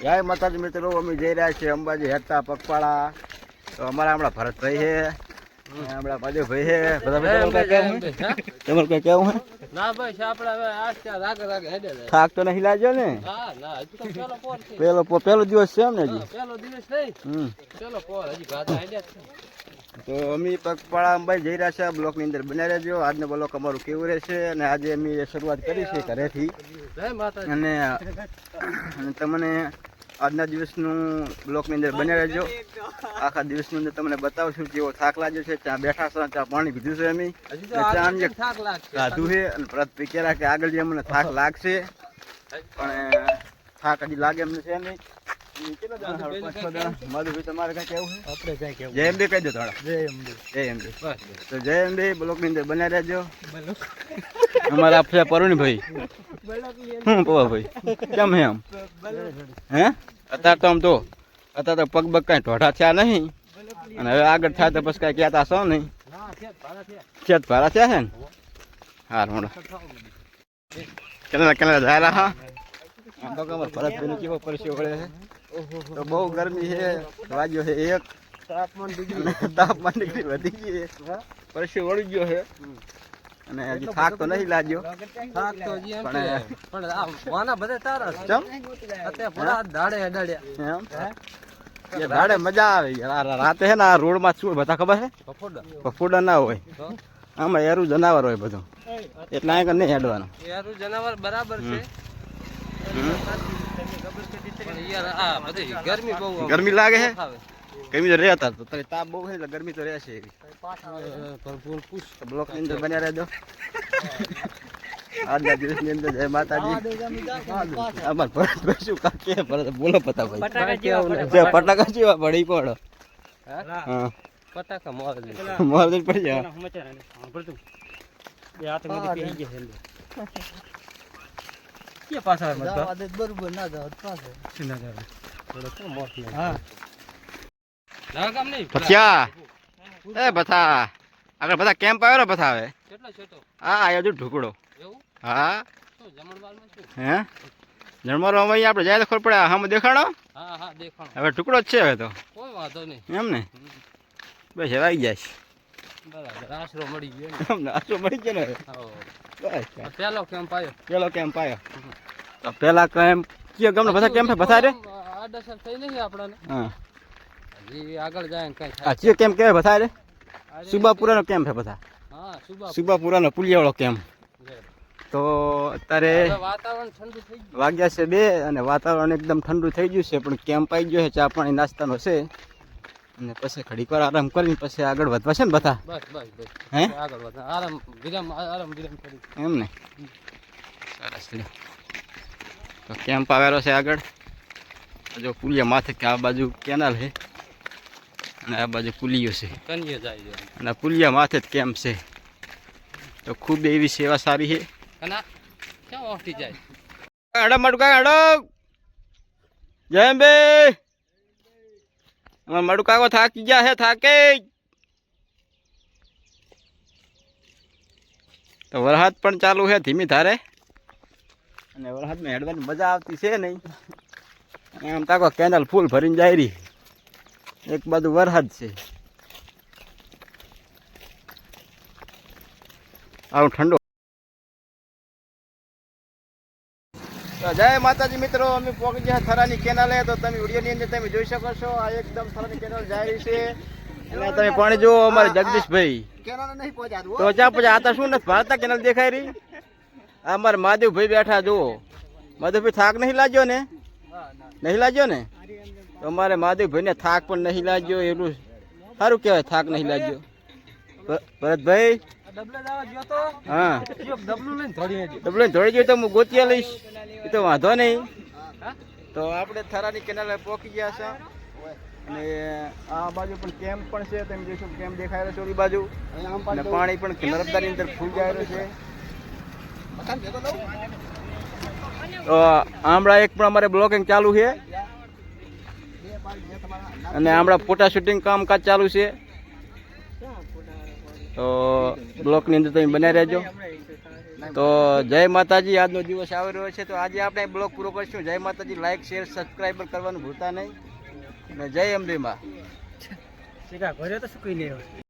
જય માતાજી મિત્રો, અમે જઈ રહ્યા છીએ અંબાજી હેઠતા પગપાળા. તો અમારા હમણાં ભરતભાઈ છે, હમણાં બાજુભાઈ છે. તમારે કઈ કેવું હે? ના ભાઈ આપણે હવે રાગે હેડે થાક તો નહીં લાગ્યો ને? હા ના, હજી તો પેલો દિવસ છે એમ ને? હજી પેલો દિવસ નહીં, પેલો પોર હજી ગાધા હેડે છે. તો અમે પગપાળા અંબાજી જઈ રહ્યા છે. બ્લોકની અંદર બનાવી રહેજો. આજનો બ્લોક અમારું કેવું રહેશે અને આજે અમે શરૂઆત કરી છે ઘરેથી. જય માતાજી. અને તમને આજના દિવસનું બ્લોકની અંદર બનાવી રહેજો. આખા દિવસની અંદર તમને બતાવશું કેવો થાક લાગ્યો છે. ત્યાં બેઠા છે, ત્યાં પાણી પીધું છે અમે, ખાધું છે. અને પરત પીકેરા કે આગળ જે અમને થાક લાગશે, પણ થાક હજી લાગે એમ છે નહીં. માધુભાઈ તમારે કઈ કેવું છે? જય એમબી કહી દો થોડા. જય એમબી. તો જય એમબી બ્લોકની અંદર બનાવી રહેજો. અમારા છે પરુણભાઈ. હું પવાભાઈ કેમ હે? આમ હે અત્યારે તો અત્યારે તો પગ પગ કઈ ઢોઢા થયા નહીં. અને હવે આગળ થાય તો પછી કઈ કહેતા છો નહીં. ખેત ભારા થયા છે ને? હાર મોડો કેનેડા જાય. હા ભરતભાઈ કેવો પરસ્યો વળે છે. તો બહુ ગરમી છે, વાગ્યો છે એક તાપમાન ડિગ્રી વધી ગઈ છે, પરસ્યો વળી ગયો છે. અને હજી થાક તો નહીં લાગ્યો, પણ આ વાના બધે તારા ચમ અત્યારે ભલા દાડે હેડાડ્યા એમ દાડે મજા આવે યાર. રાતે છે ને આ રોડ માં શું બધા ખબર છે? ફફોડા ના હોય, આમાં એરું જનાવર હોય બધું, એટલે અહીંયા નહીં હેડવાનું. એરું જનાવર બરાબર છે. ગરમી લાગે છે, ગરમી તો રહેતા તો તાપ બહુ છે એટલે ગરમી તો રહેશે. બ્લોક ની અંદર બન્યા રહેજો. આજના દિવસ ની અંદર જય માતાજી. અમાર ભરત શું કાકે બોલો પતા ભાઈ પટાકા જેવા પડી પડો. હા પટાકા મોર દે પડી જાય. કે પાછા બરોબર ના જાવ પાછો હા ના કામ નહીં પછ્યા એ બથા આગળ બધા કેમ્પ આવ્યો ને બથા હવે કેટલો છેટો હા આયો જો ઢુકડો. એવું હા તો જમણવારમાં શું હે જણમારો અમે આપણે જાય તો ખબર પડે. હા દેખાડો. હા હા દેખાણો હવે ટુકડો જ છે હવે તો, કોઈ વાંધો નહીં એમ ને? બસ હવે આવી જાય. બરાબર આશરો મળી ગયો અમને આશરો મળી ગયો ને હવે. બસ પેલો કેમ્પ આવ્યો. પેલો કેમ્પ આવ્યો. તો પેલા કેમ્પ કયો ગમને બધા કેમ્પ બધા રે આડસર થઈ નહીં આપણને. હા હજી આગળ જાય કઈ આ થાય. કયો કેમ્પ કહેવાય બધા રે? સુબાપુરાનો કેમ્પ છે બધા. હા સુબાપુરાનો પુલિયાવાળો કેમ્પ. તો અત્યારે વાતાવરણ ઠંડુ થઈ ગયું, વાગ્યા છે 2 અને વાતાવરણ એકદમ ઠંડુ થઈ ગયું છે. પણ કેમ્પ આવી ગયો છે, ચા પાણી નાસ્તાનો છે. અને પછી ઘડીક વાર આરામ કરીને પછી આગળ વધવા છે ને બધા. બસ હે આગળ વધ આરામ વિરામ કરી એમ ને? સરસ લ્યો. તો કેમ્પ આવેલો છે આગળ. જો પુલિયા માથે કે આ બાજુ કેનાલ છે અને આ બાજુ પુલિયો છે, કન્યા જાય અને પુલિયા માથે જ કેમ્પ છે. તો ખૂબ એવી સેવા સારી છે. કના ક્યાં ઓઠી જાય હડો માડું કાકા હડો. જય બે અમાર માડું કાકો થાકી ગયા છે, થાકે. તો વરસાદ પણ ચાલુ છે ધીમી ધારે, અને વરસાદમાં હેડવાની મજા આવતી છે નહીં. આમ તાકો કેનાલ ફૂલ ભરીને જાય રહી, એક બાજુ વરસાદ છે. આવું ઠંડો. તો જય માતાજી મિત્રો, અમે પહોંચી ગયા થરાની કેનાલે. તો તમે વિડીયોની અંદર તમે જોઈ શકો છો, આ એકદમ થરાની કેનાલ જાય રહી છે. અને તમે પાણી જુઓ અમારે જગદીશભાઈ. તો જ્યાં પછી આ તો શું નથી ભારતા કેનાલ દેખાય રહી. આ અમારે મહાદેવભાઈ બેઠા જુઓ. મહાદેવભાઈ થાક નહીં લાગ્યો ને? નહીં લાગ્યો ને? તો અમારે મહાદેવભાઈને થાક પણ નહીં લાગ્યો. એટલું સારું કહેવાય, થાક નહીં લાગ્યો. ભરતભાઈ હા ડબલું થોડી ગયું તો હું ગોતિયા લઈશ, એ તો વાંધો નહીં. તો આપણે થરાની કેનાલે પહોંચી ગયા છે. અને આ બાજુ પણ કેમ્પ પણ છે, તમે જોશો કેમ્પ દેખાય રહ્યો છે ઓલી બાજુ. અને પાણી પણ નર્મદાની અંદર ફૂલ જાય રહ્યું છે. તો હમણાં એક પણ અમારે બ્લોકિંગ ચાલુ છે, અને હમણાં ફોટા શૂટિંગ કામકાજ ચાલુ છે. તો બ્લોકની અંદર તમે બનાવી રહેજો. તો જય માતાજી. આજનો દિવસ આવી રહ્યો છે તો આજે આપણે બ્લોગ પૂરો કરીશું. જય માતાજી. લાઈક શેર સબસ્ક્રાઈબર કરવાનું ભૂલતા નહીં અને જય અંબે માં. ઘરે તો શું કહી લેવા